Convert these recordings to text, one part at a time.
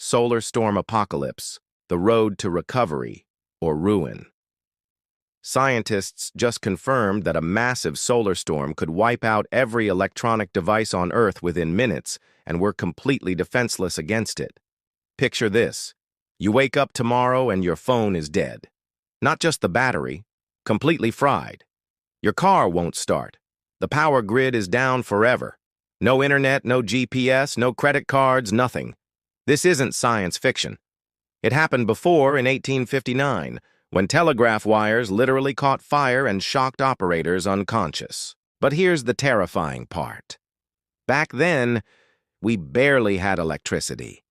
solar storm apocalypse, the road to recovery or ruin. Scientists just confirmed that a massive solar storm could wipe out every electronic device on Earth within minutes, and we're completely defenseless against it. Picture this. You wake up tomorrow and your phone is dead. Not just the battery, completely fried. Your car won't start. The power grid is down forever. No internet, no GPS, no credit cards, nothing. This isn't science fiction. It happened before in 1859, when telegraph wires literally caught fire and shocked operators unconscious. But here's the terrifying part. Back then, we barely had electricity.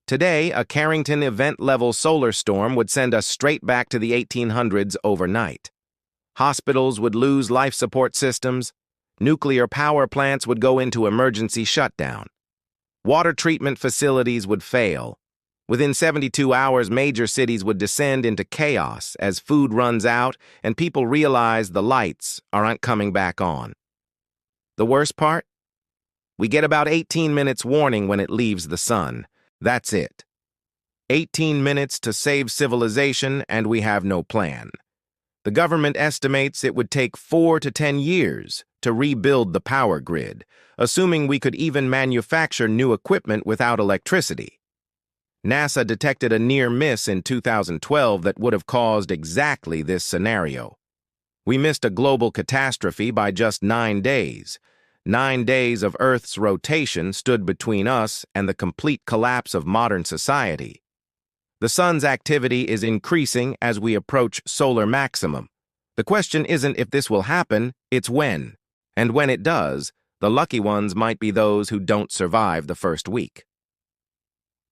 Today, a Carrington event-level solar storm would send us straight back to the 1800s overnight. Hospitals would lose life support systems. Nuclear power plants would go into emergency shutdown. Water treatment facilities would fail. Within 72 hours, major cities would descend into chaos as food runs out and people realize the lights aren't coming back on. The worst part? We get about 18 minutes warning when it leaves the sun. That's it. 18 minutes to save civilization, and we have no plan. The government estimates it would take 4 to 10 years to rebuild the power grid, assuming we could even manufacture new equipment without electricity. NASA detected a near miss in 2012 that would have caused exactly this scenario. We missed a global catastrophe by just 9 days. 9 days of Earth's rotation stood between us and the complete collapse of modern society. The sun's activity is increasing as we approach solar maximum. The question isn't if this will happen, it's when. And when it does, the lucky ones might be those who don't survive the first week.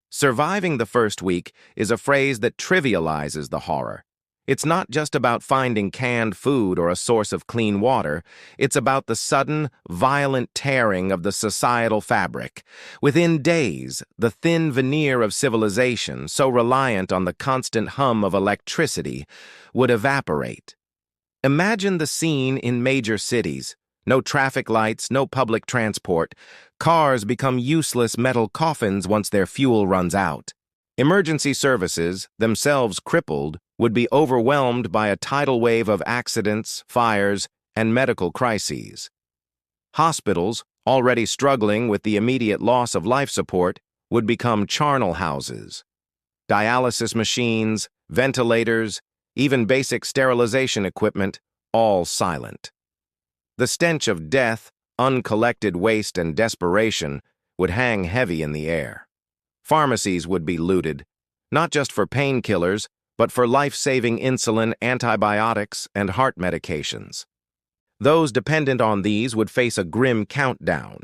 Surviving the first week is a phrase that trivializes the horror. It's not just about finding canned food or a source of clean water. It's about the sudden, violent tearing of the societal fabric. Within days, the thin veneer of civilization, so reliant on the constant hum of electricity, would evaporate. Imagine the scene in major cities. No traffic lights, no public transport. Cars become useless metal coffins once their fuel runs out. Emergency services, themselves crippled, would be overwhelmed by a tidal wave of accidents, fires, and medical crises. Hospitals, already struggling with the immediate loss of life support, would become charnel houses. Dialysis machines, ventilators, even basic sterilization equipment, all silent. The stench of death, uncollected waste, and desperation would hang heavy in the air. Pharmacies would be looted, not just for painkillers, but for life-saving insulin, antibiotics, and heart medications. Those dependent on these would face a grim countdown.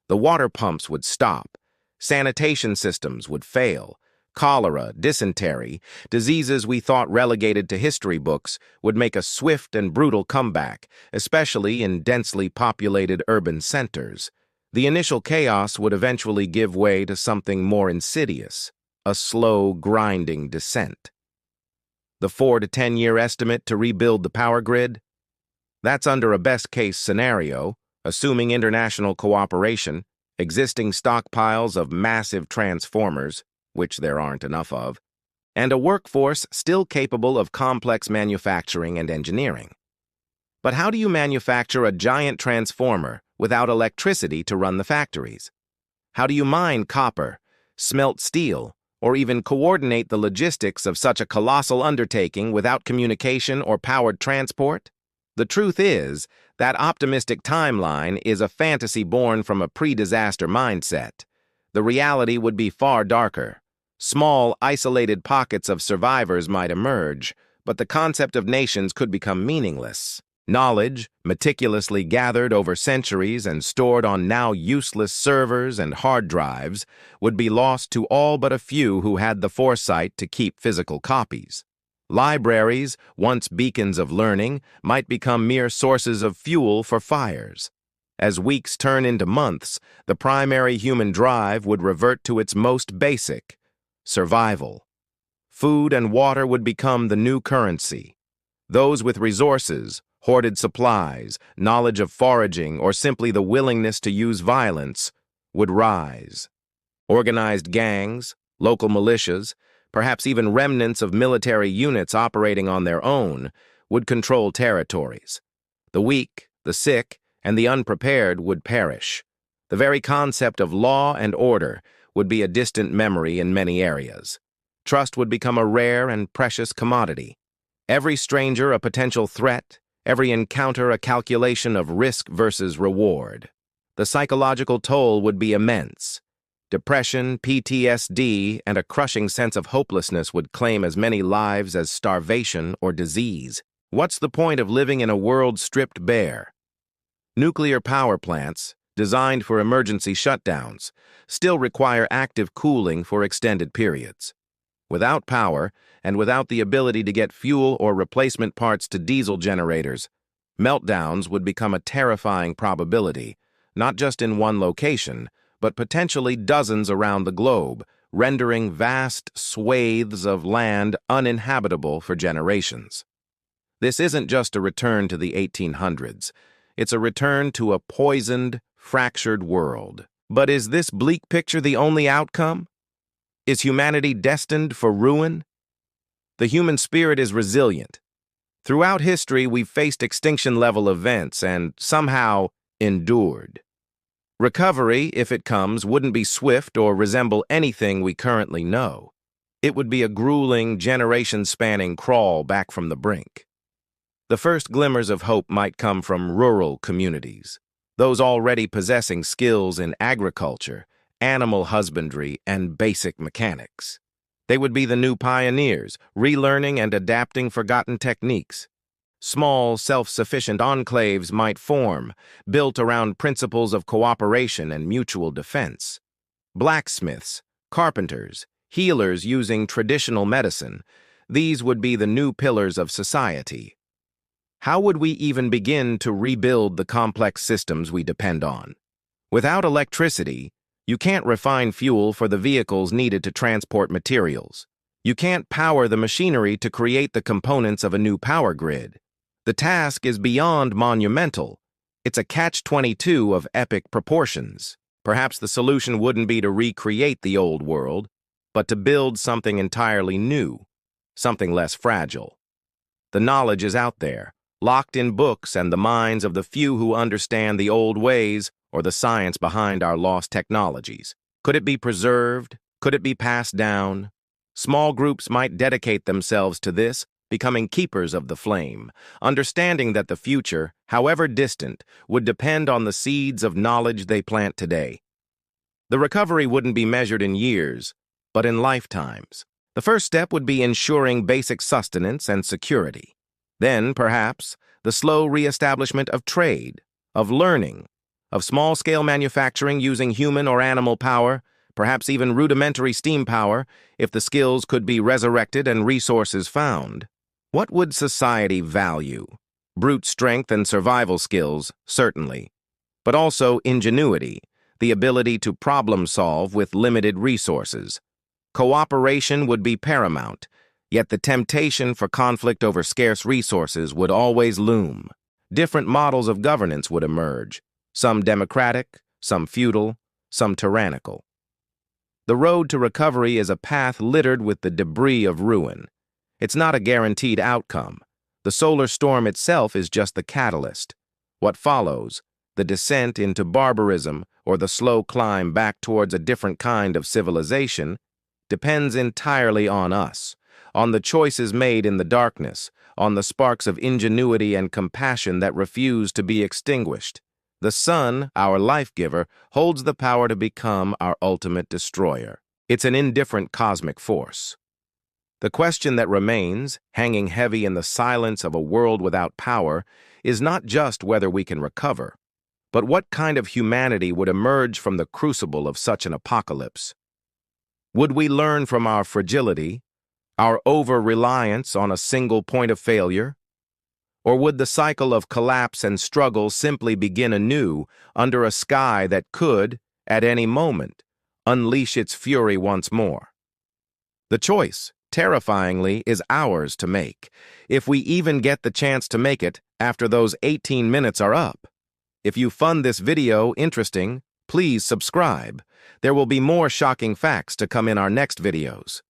The water pumps would stop. Sanitation systems would fail. Cholera, dysentery, diseases we thought relegated to history books, would make a swift and brutal comeback, especially in densely populated urban centers. The initial chaos would eventually give way to something more insidious, a slow, grinding descent. The 4 to 10 year estimate to rebuild the power grid? That's under a best-case scenario, assuming international cooperation, existing stockpiles of massive transformers, which there aren't enough of, and a workforce still capable of complex manufacturing and engineering. But how do you manufacture a giant transformer without electricity to run the factories? How do you mine copper, smelt steel, or even coordinate the logistics of such a colossal undertaking without communication or powered transport? The truth is, that optimistic timeline is a fantasy born from a pre-disaster mindset. The reality would be far darker. Small, isolated pockets of survivors might emerge, but the concept of nations could become meaningless. Knowledge, meticulously gathered over centuries and stored on now useless servers and hard drives, would be lost to all but a few who had the foresight to keep physical copies. Libraries, once beacons of learning, might become mere sources of fuel for fires. As weeks turn into months, the primary human drive would revert to its most basic: survival. Food and water would become the new currency. Those with resources, hoarded supplies, knowledge of foraging, or simply the willingness to use violence would rise. Organized gangs, Local militias, perhaps even remnants of military units operating on their own, would control territories. The weak, the sick, and the unprepared would perish. The very concept of law and order would be a distant memory in many areas. Trust would become a rare and precious commodity. Every stranger a potential threat, every encounter a calculation of risk versus reward. The psychological toll would be immense. Depression, PTSD, and a crushing sense of hopelessness would claim as many lives as starvation or disease. What's the point of living in a world stripped bare? Nuclear power plants, designed for emergency shutdowns, still require active cooling for extended periods. Without power, and without the ability to get fuel or replacement parts to diesel generators, meltdowns would become a terrifying probability, not just in one location, but potentially dozens around the globe, rendering vast swathes of land uninhabitable for generations. This isn't just a return to the 1800s. It's a return to a poisoned, fractured world. But is this bleak picture the only outcome? Is humanity destined for ruin? The human spirit is resilient. Throughout history, we've faced extinction-level events and somehow endured. Recovery, if it comes, wouldn't be swift or resemble anything we currently know. It would be a grueling, generation-spanning crawl back from the brink. The first glimmers of hope might come from rural communities, those already possessing skills in agriculture, animal husbandry, and basic mechanics. They would be the new pioneers, relearning and adapting forgotten techniques. Small, self-sufficient enclaves might form, built around principles of cooperation and mutual defense. Blacksmiths, carpenters, healers using traditional medicine, these would be the new pillars of society. How would we even begin to rebuild the complex systems we depend on? Without electricity, you can't refine fuel for the vehicles needed to transport materials. You can't power the machinery to create the components of a new power grid. The task is beyond monumental. It's a catch-22 of epic proportions. Perhaps the solution wouldn't be to recreate the old world, but to build something entirely new, something less fragile. The knowledge is out there, locked in books and the minds of the few who understand the old ways or the science behind our lost technologies. Could it be preserved? Could it be passed down? Small groups might dedicate themselves to this, becoming keepers of the flame, understanding that the future, however distant, would depend on the seeds of knowledge they plant today. The recovery wouldn't be measured in years, but in lifetimes. The first step would be ensuring basic sustenance and security. Then, perhaps, the slow reestablishment of trade, of learning, of small-scale manufacturing using human or animal power, perhaps even rudimentary steam power, if the skills could be resurrected and resources found. What would society value? Brute strength and survival skills, certainly, but also ingenuity, the ability to problem-solve with limited resources. Cooperation would be paramount, yet the temptation for conflict over scarce resources would always loom. Different models of governance would emerge, some democratic, some feudal, some tyrannical. The road to recovery is a path littered with the debris of ruin. It's not a guaranteed outcome. The solar storm itself is just the catalyst. What follows, the descent into barbarism or the slow climb back towards a different kind of civilization, depends entirely on us, on the choices made in the darkness, on the sparks of ingenuity and compassion that refuse to be extinguished. The sun, our life-giver, holds the power to become our ultimate destroyer. It's an indifferent cosmic force. The question that remains, hanging heavy in the silence of a world without power, is not just whether we can recover, but what kind of humanity would emerge from the crucible of such an apocalypse. Would we learn from our fragility, our over-reliance on a single point of failure? Or would the cycle of collapse and struggle simply begin anew under a sky that could, at any moment, unleash its fury once more? The choice, terrifyingly, is ours to make, if we even get the chance to make it after those 18 minutes are up. If you found this video interesting, Please subscribe. There will be more shocking facts to come in our next videos.